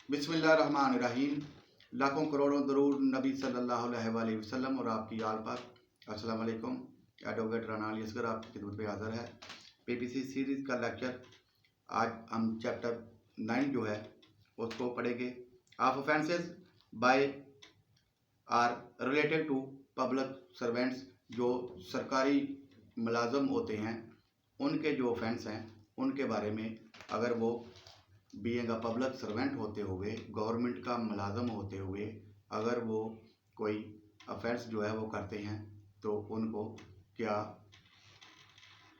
बिस्मिल्लाहिर्रहमानिर्रहीम। लाखों करोड़ों दरूद नबी सल्लल्लाहु अलैहि वसल्लम और आपकी आल पर। अस्सलाम वालेकुम। एडवोकेट राना अली असगर आपकी खिदमत में हाज़िर है। पीपीसी सीरीज़ का लेक्चर आज हम चैप्टर 9 जो है उसको पढ़ेंगे। Of offences by or related to public servants, जो सरकारी मुलाजम होते हैं उनके जो ऑफेंस हैं उनके बारे में, अगर वो बीइंग अ पब्लिक सर्वेंट होते हुए, गवर्नमेंट का मुलाजम होते हुए अगर वो कोई अफेंस जो है वो करते हैं तो उनको क्या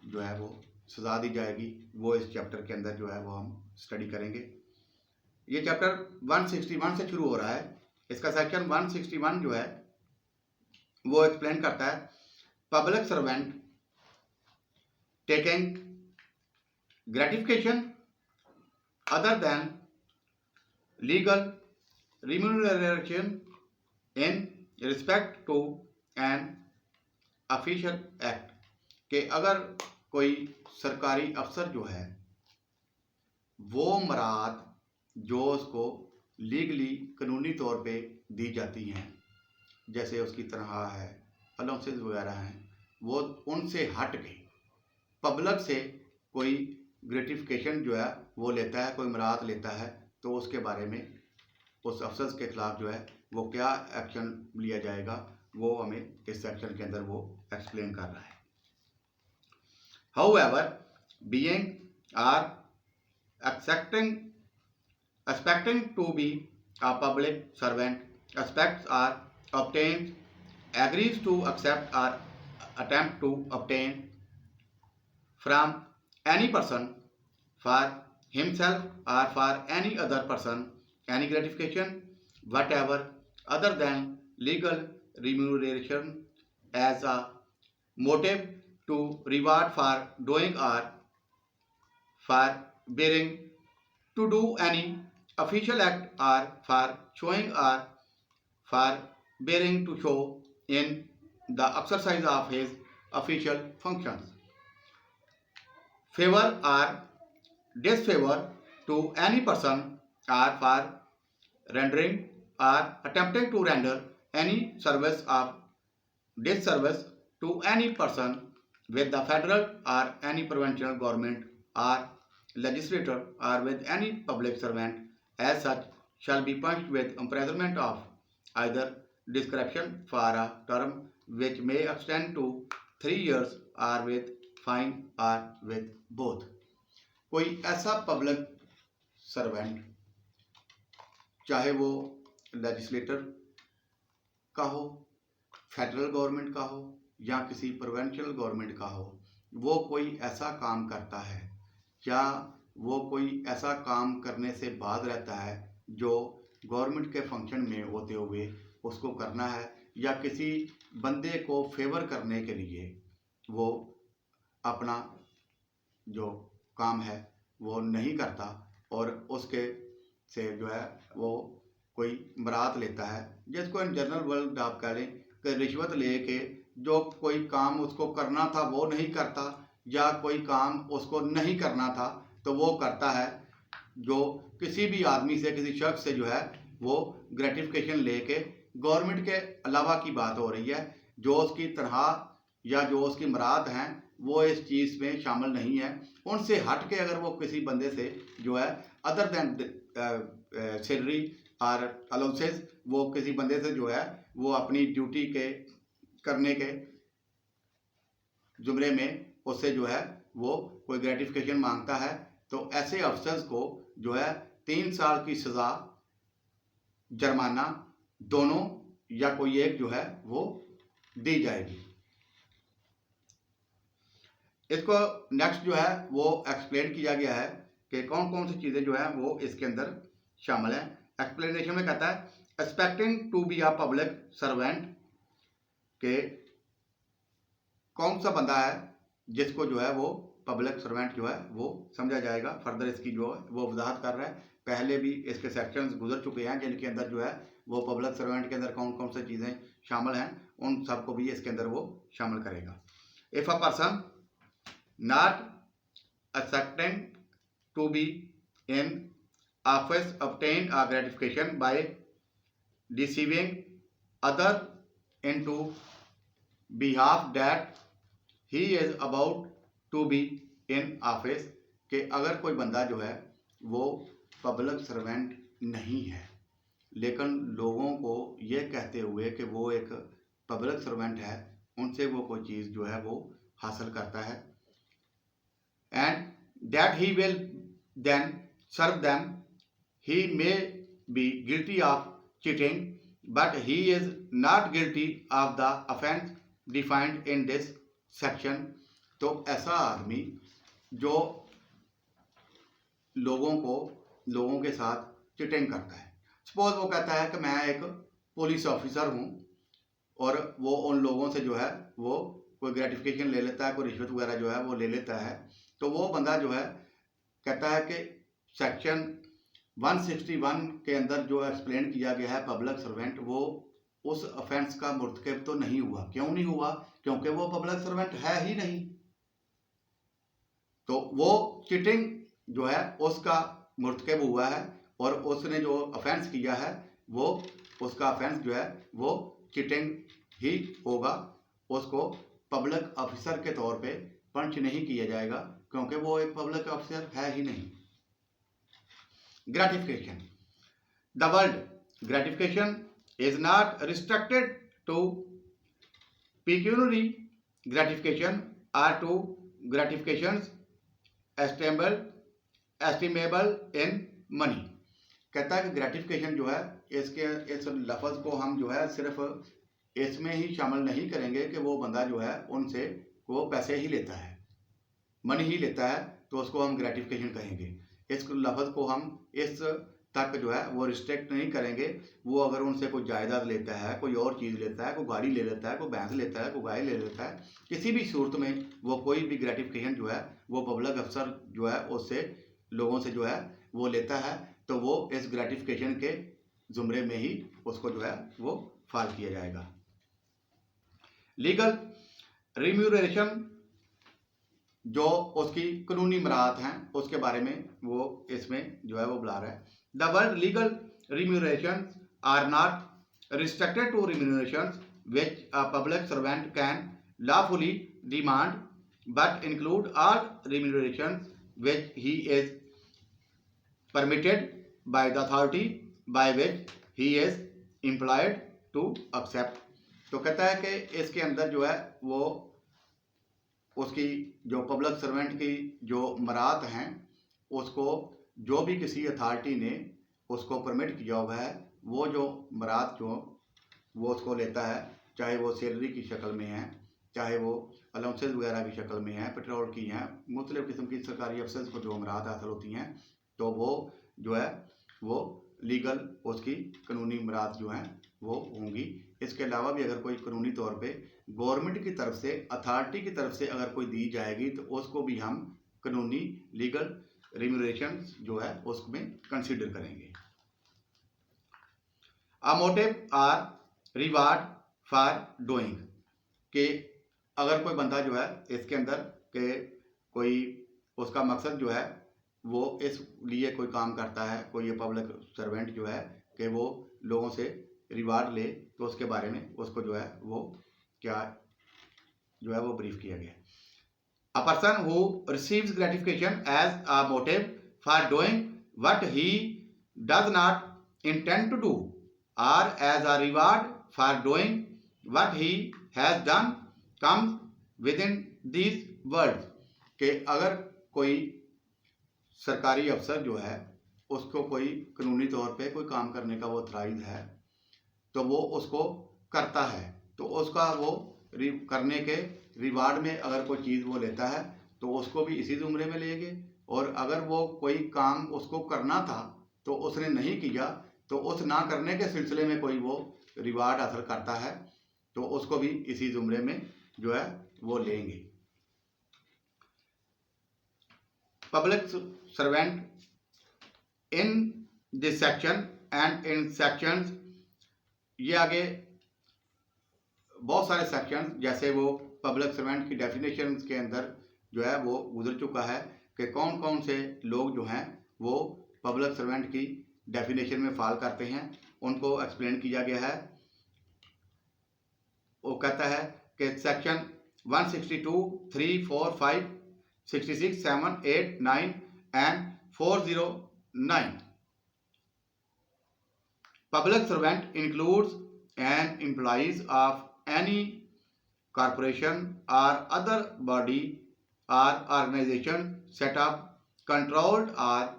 जो है वो सज़ा दी जाएगी, वो इस चैप्टर के अंदर जो है वो हम स्टडी करेंगे। ये चैप्टर 161 से शुरू हो रहा है। इसका सेक्शन 161 जो है वो एक्सप्लेन करता है public servant taking gratification other than legal remuneration in respect to an official act, कि अगर कोई सरकारी अफसर जो है वो मराद जो उसको लीगली कानूनी तौर पे दी जाती हैं, जैसे उसकी तनख्वाह है, अलाउंसेस वगैरह हैं, वो उनसे हट के पब्लिक से कोई ग्रेटिफिकेशन जो है वो लेता है, कोई मराद लेता है, तो उसके बारे में उस अफसर के खिलाफ जो है वो क्या एक्शन लिया जाएगा वो हमें इस सेक्शन के अंदर वो एक्सप्लेन कर रहा है। However being or expecting to be a public servant, aspects are obtained, agrees to accept or attempt to obtain from any person for himself or for any other person any gratification whatever other than legal remuneration as a motive to reward for doing or for bearing to do any official act or for showing or for bearing to show in the exercise of his official functions, favor or disfavor to any person or for rendering or attempting to render any service of disservice to any person with the federal or any provincial government or legislature or with any public servant as such shall be punished with imprisonment of either discretion for a term which may extend to 3 years or with fine or with both। कोई ऐसा public servant, चाहे वो legislator का हो, federal government का हो या किसी प्रोविंशियल गवर्नमेंट का हो, वो कोई ऐसा काम करता है या वो कोई ऐसा काम करने से बाज रहता है जो गवर्नमेंट के फंक्शन में होते हुए उसको करना है, या किसी बंदे को फेवर करने के लिए वो अपना जो काम है वो नहीं करता और उसके से जो है वो कोई मराद लेता है, जिसको इन जनरल वर्ड आप कह लें कि रिश्वत लेके जो कोई काम उसको करना था वो नहीं करता, या कोई काम उसको नहीं करना था तो वो करता है, जो किसी भी आदमी से, किसी शख्स से जो है वो ग्रेटिफिकेशन लेके, गवर्नमेंट के अलावा की बात हो रही है, जो उसकी तनख्वाह या जो उसकी मराद हैं वो इस चीज़ में शामिल नहीं है, उनसे हट के अगर वो किसी बंदे से जो है अदर दैन सैलरी और अलाउंसेस, वो किसी बंदे से जो है वो अपनी ड्यूटी के करने के जुमरे में उससे जो है वो कोई ग्रेटिफिकेशन मांगता है, तो ऐसे अफसर्स को जो है 3 साल की सज़ा, जुर्माना, दोनों या कोई एक जो है वो दी जाएगी। इसको नेक्स्ट जो है वो एक्सप्लेन किया गया है कि कौन कौन सी चीज़ें जो है वो इसके अंदर शामिल हैं। एक्सप्लेनेशन में कहता है expecting to be a public servant, के कौन सा बंदा है जिसको जो है वो पब्लिक सर्वेंट जो है वो समझा जाएगा। फर्दर इसकी जो है वो वजाहत कर रहा है। पहले भी इसके सेक्शंस गुजर चुके हैं जिनके अंदर जो है वो पब्लिक सर्वेंट के अंदर कौन कौन सी चीज़ें शामिल हैं, उन सबको भी इसके अंदर वो शामिल करेगा। If a person not accepting to be in office obtain a gratification by deceiving other into behalf that he is about to be in office। कि अगर कोई बंदा जो है वो पब्लिक सर्वेंट नहीं है लेकिन लोगों को ये कहते हुए कि वो एक पब्लिक सर्वेंट है उनसे वो कोई चीज़ जो है वो हासिल करता है। And that he will then serve them, he may be guilty of cheating but he is not guilty of the offense defined in this section। तो ऐसा आदमी जो लोगों के साथ चिटिंग करता है, सपोज वो कहता है कि मैं एक पुलिस ऑफिसर हूँ और वो उन लोगों से जो है वो कोई ग्रेटिफिकेशन ले लेता है, कोई रिश्वत वगैरह जो है वो ले लेता है, तो वो बंदा जो है कहता है कि सेक्शन 161 के अंदर जो एक्सप्लेन किया गया है पब्लिक सर्वेंट, वो उस ऑफेंस का मुर्तकब तो नहीं हुआ। क्यों नहीं हुआ? क्योंकि वो पब्लिक सर्वेंट है ही नहीं। तो वो चिटिंग जो है उसका मुर्तकब हुआ है और उसने जो ऑफेंस किया है वो उसका ऑफेंस जो है वो चिटिंग ही होगा। उसको पब्लिक ऑफिसर के तौर पे पंच नहीं किया जाएगा क्योंकि वो एक पब्लिक ऑफिसर है ही नहीं। Gratification. The word gratification is not restricted to pecuniary gratification or to gratifications estimable in money। कहता है कि ग्रेटिफिकेशन जो है इस लफ्ज़ को हम जो है सिर्फ इसमें ही शामिल नहीं करेंगे कि वो बंदा जो है उनसे वो पैसे ही लेता है, मनी ही लेता है, तो उसको हम ग्रेटिफिकेशन कहेंगे। इस लफ्ज़ को हम इस तक जो है वो रिस्ट्रिक्ट नहीं करेंगे। वो अगर उनसे कोई जायदाद लेता है, कोई और चीज़ लेता है, कोई गाड़ी ले लेता है, कोई भैंस लेता है, कोई गाय ले लेता है, किसी भी सूरत में वो कोई भी ग्रेटिफिकेशन जो है वो पब्लिक अफसर जो है उससे लोगों से जो है वो लेता है, तो वो इस ग्रेटिफिकेशन के ज़ुमरे में ही उसको जो है वो फाल किया जाएगा। लीगल रिम्यूनरेशन जो उसकी कानूनी मराहत हैं उसके बारे में वो इसमें जो है वो बुला रहा है। The word legal remuneration are not restricted to remuneration which a public servant can lawfully demand but include all remuneration which he is permitted by the authority by which he is employed to accept. तो कहता है कि इसके अंदर जो है वो उसकी जो पब्लिक सर्वेंट की जो मराहत हैं उसको जो भी किसी अथॉरिटी ने उसको परमिट किया हुआ है वो जो मराहत जो वो उसको लेता है, चाहे वो सैलरी की शक्ल में है, चाहे वो अलाउंसेस वगैरह की शक्ल में है, पेट्रोल की हैं, मुख्तलिफ़ किस्म की सरकारी अफसर्स को जो मराहत हासिल होती हैं, तो वो जो है वो लीगल उसकी कानूनी मराहत जो हैं वो होंगी। इसके अलावा भी अगर कोई कानूनी तौर पे गवर्नमेंट की तरफ से, अथॉरिटी की तरफ से अगर कोई दी जाएगी तो उसको भी हम कानूनी लीगल रिम्यूनरेशन जो है उसमें कंसीडर करेंगे। A motive or reward for doing, कि अगर कोई बंदा जो है इसके अंदर के कोई उसका मकसद जो है वो इस लिए कोई काम करता है, कोई ये पब्लिक सर्वेंट जो है कि वो लोगों से रिवार्ड ले, तो उसके बारे में उसको जो है वो क्या जो है वो ब्रीफ किया गया। A person who receives gratification as a motive for doing what he does not intend to do or as a reward for doing what he has done comes within these words। कि अगर कोई सरकारी अफसर जो है उसको कोई कानूनी तौर पे कोई काम करने का वो ऑथराइज है तो वो उसको करता है, तो उसका वो करने के रिवार्ड में अगर कोई चीज़ वो लेता है तो उसको भी इसी ज़ुमरे में लेंगे। और अगर वो कोई काम उसको करना था तो उसने नहीं किया तो उस ना करने के सिलसिले में कोई वो रिवार्ड हासिल करता है तो उसको भी इसी जुमरे में जो है वो लेंगे। Public servant in this section and in sections, ये आगे बहुत सारे सेक्शन जैसे वो पब्लिक सर्वेंट की डेफिनेशन के अंदर जो है वो गुजर चुका है कि कौन कौन से लोग जो हैं वो पब्लिक सर्वेंट की डेफिनेशन में फॉल करते हैं उनको एक्सप्लेन किया गया है। वो कहता है कि section 162, 3, 4, 5, 66, 7, 8, 9 and 409. Public servant includes an employees of any corporation or other body or organization set up, controlled or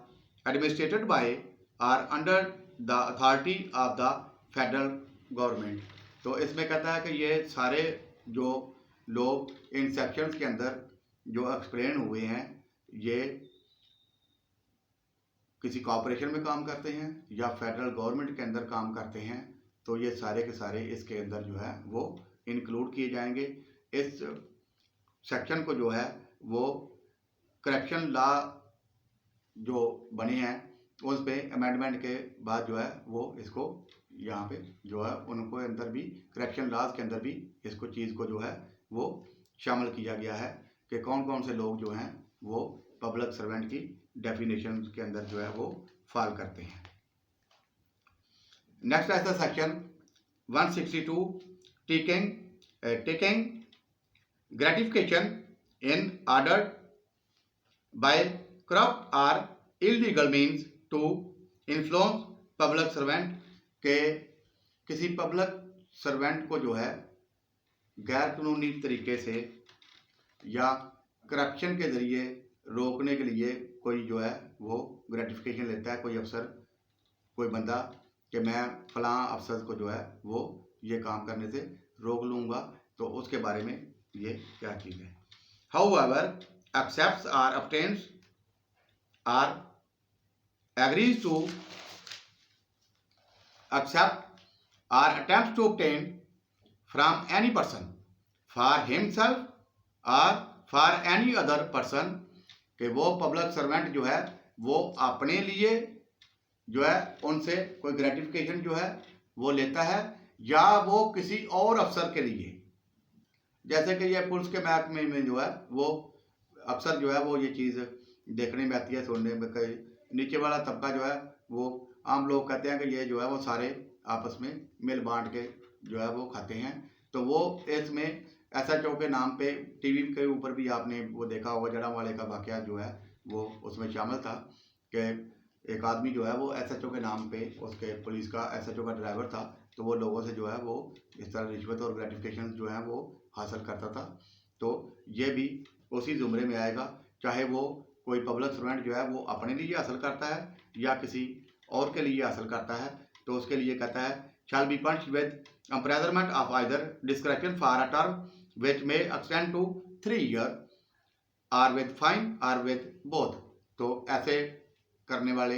administered by or under the authority of the federal government. तो इसमें कहता है कि ये सारे जो लोग इन सेक्शंस के अंदर जो एक्सप्लेन हुए हैं ये किसी कॉर्पोरेशन में काम करते हैं या फेडरल गवर्नमेंट के अंदर काम करते हैं, तो ये सारे के सारे इसके अंदर जो है वो इंक्लूड किए जाएंगे। इस सेक्शन को जो है वो करप्शन लॉ जो बने हैं उस पे अमेंडमेंट के बाद जो है वो इसको यहाँ पे जो है उनको अंदर भी करप्शन लॉज के अंदर भी इसको चीज़ को जो है वो शामिल किया गया है कि कौन कौन से लोग जो हैं वो पब्लिक सर्वेंट की डेफिनेशन के अंदर जो है वो फॉल करते हैं। नेक्स्ट है section 162, taking gratification in order by corrupt और illegal means to influence public servant के किसी पब्लिक सर्वेंट को जो है गैर कानूनी तरीके से या करप्शन के ज़रिए रोकने के लिए कोई जो है वो ग्रेटिफिकेशन लेता है, कोई अफसर कोई बंदा कि मैं फलां अफसर को जो है वो ये काम करने से रोक लूँगा, तो उसके बारे में ये क्या चीज़ है। However accepts or obtains or agrees to accept or attempts to obtain from any person for himself or for any other person कि वो पब्लिक सर्वेंट जो है वो अपने लिए जो है उनसे कोई ग्रेटिफिकेशन जो है वो लेता है या वो किसी और अफसर के लिए, जैसे कि ये पुलिस के महकमे में जो है वो अक्सर जो है वो ये चीज़ देखने में आती है, सुनने में कई नीचे वाला तबका जो है वो आम लोग कहते हैं कि ये जो है वो सारे आपस में मिल बांट के जो है वो खाते हैं। तो वो इसमें SHO के नाम पे टीवी के ऊपर भी आपने वो देखा होगा, जड़ावाले का वाकया जो है वो उसमें शामिल था कि एक आदमी जो है वो SHO के नाम पे उसके पुलिस का SHO का ड्राइवर था, तो वो लोगों से जो है वो इस तरह रिश्वत और ग्रेटिफिकेशन जो है वो हासिल करता था। तो ये भी उसी जुमरे में आएगा, चाहे वो कोई पब्लिक सर्वेंट जो है वो अपने लिए हासिल करता है या किसी और के लिए हासिल करता है, तो उसके लिए कहता है shall be punished with imprisonment of either discretion for a term which may extend to 3 years or with fine or with both। तो ऐसे करने वाले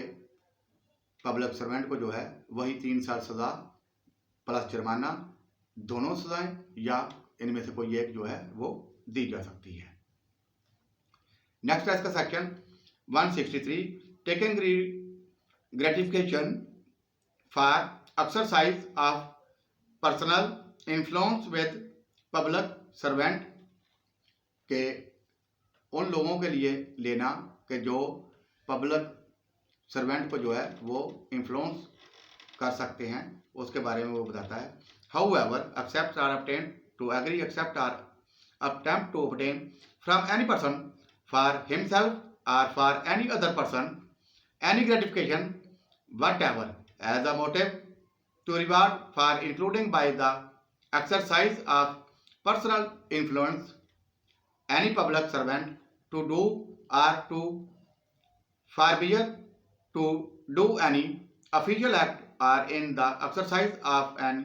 पब्लिक सर्वेंट को जो है वही 3 साल सजा प्लस जुर्माना, दोनों सजाएं या इनमें से कोई एक जो है वो दी जा सकती है। नेक्स्ट है इसका section 163, taking gratification for exercise of personal influence with public servant के उन लोगों के लिए लेना कि जो पब्लिक सर्वेंट को जो है वो इन्फ्लुएंस कर सकते हैं, उसके बारे में वो बताता है। However accept or obtain to agree accept or attempt to obtain from any person for himself or for any other person any gratification whatever as a motive to reward for including by the exercise of personal influence any public servant to do or to forbear to do any official act or in the exercise of an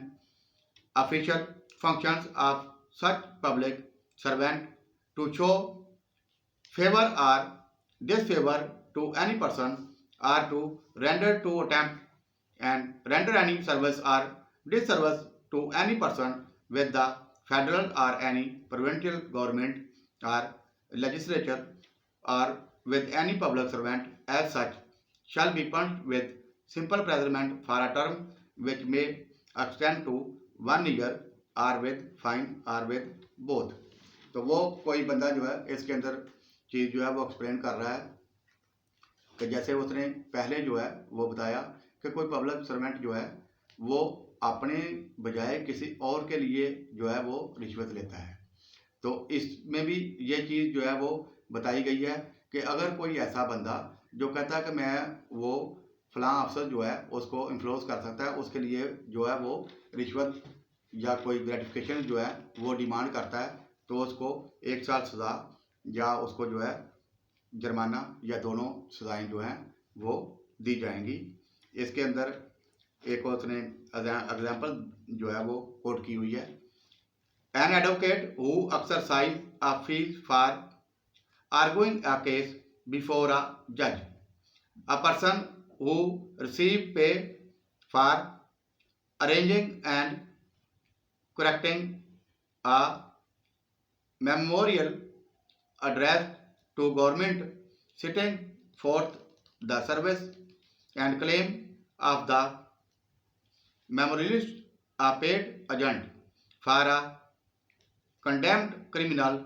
official functions of such public servant to show favor or disfavor to any person or to render to attempt and render any service or disservice to any person with the federal or any provincial government or legislature or with any public servant as such shall be punished with simple imprisonment for a term which may extend to 1 year or with fine or with both। तो वो कोई बंदा जो है इसके अंदर चीज़ जो है वो एक्सप्लेन कर रहा है कि जैसे उसने पहले जो है वो बताया कि कोई पब्लिक सर्वेंट जो है वो अपने बजाय किसी और के लिए जो है वो रिश्वत लेता है। तो इसमें भी ये चीज़ जो है वो बताई गई है कि अगर कोई ऐसा बंदा जो कहता है कि मैं वो फलां अफसर जो है उसको इन्फ्लुएंस कर सकता है, उसके लिए जो है वो रिश्वत या कोई ग्रेटिफिकेशन जो है वो डिमांड करता है, तो उसको 1 साल सज़ा या उसको जो है जुर्माना या दोनों सज़ाएं जो हैं वो दी जाएंगी। इसके अंदर एक उसने एग्जाम्पल जो है वो कोट की हुई है। An advocate who exercise a fees for arguing a case before a judge, a person who receive pay for arranging and correcting a memorial address to government, setting forth the service and claim of the memorialist, a paid agent for a condemned criminal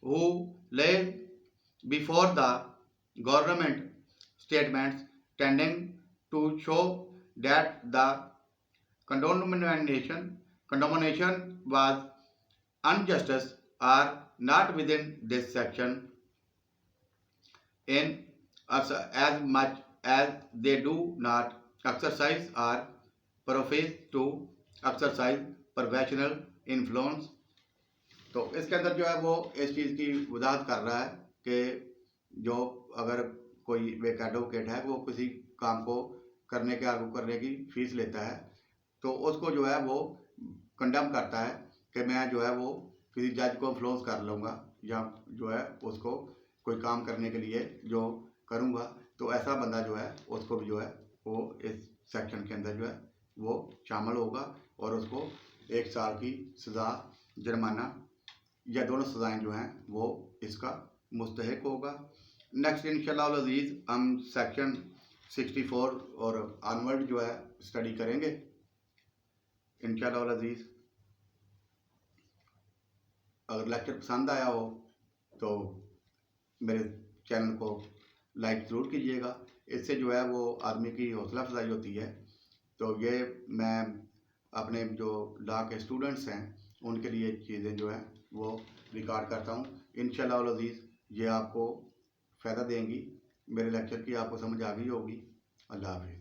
who lays before the government statements tending to show that the condemnation was unjust are not within this section in as much as they do not exercise or profess to exercise professional influence। तो इसके अंदर जो है वो इस चीज़ की वजाहत कर रहा है कि जो अगर कोई एक एडवोकेट है वो किसी काम को करने के आर्गू करने की फीस लेता है, तो उसको जो है वो कंडम करता है कि मैं जो है वो किसी जज को इन्फ्लुएंस कर लूँगा या जो है उसको कोई काम करने के लिए जो करूँगा, तो ऐसा बंदा जो है उसको भी जो है वो इस सेक्शन के अंदर जो है वो शामिल होगा और उसको 1 साल की सज़ा, जुर्माना या दोनों सज़ाएं जो हैं वो इसका मुस्तहिक होगा। नेक्स्ट इंशाल्लाह अज़ीज़ हम सेक्शन 64 और ऑनवर्ड जो है स्टडी करेंगे इंशाल्लाह अज़ीज़। अगर लेक्चर पसंद आया हो तो मेरे चैनल को लाइक ज़रूर कीजिएगा, इससे जो है वो आदमी की हौसला अफजाई होती है। तो ये मैं अपने जो लॉ के स्टूडेंट्स हैं उनके लिए चीज़ें जो है वो रिकॉर्ड करता हूँ। इंशाल्लाह अज़ीज़ ये आपको फ़ायदा देंगी, मेरे लेक्चर की आपको समझ आ गई होगी। अल्लाह हाफ़िज़।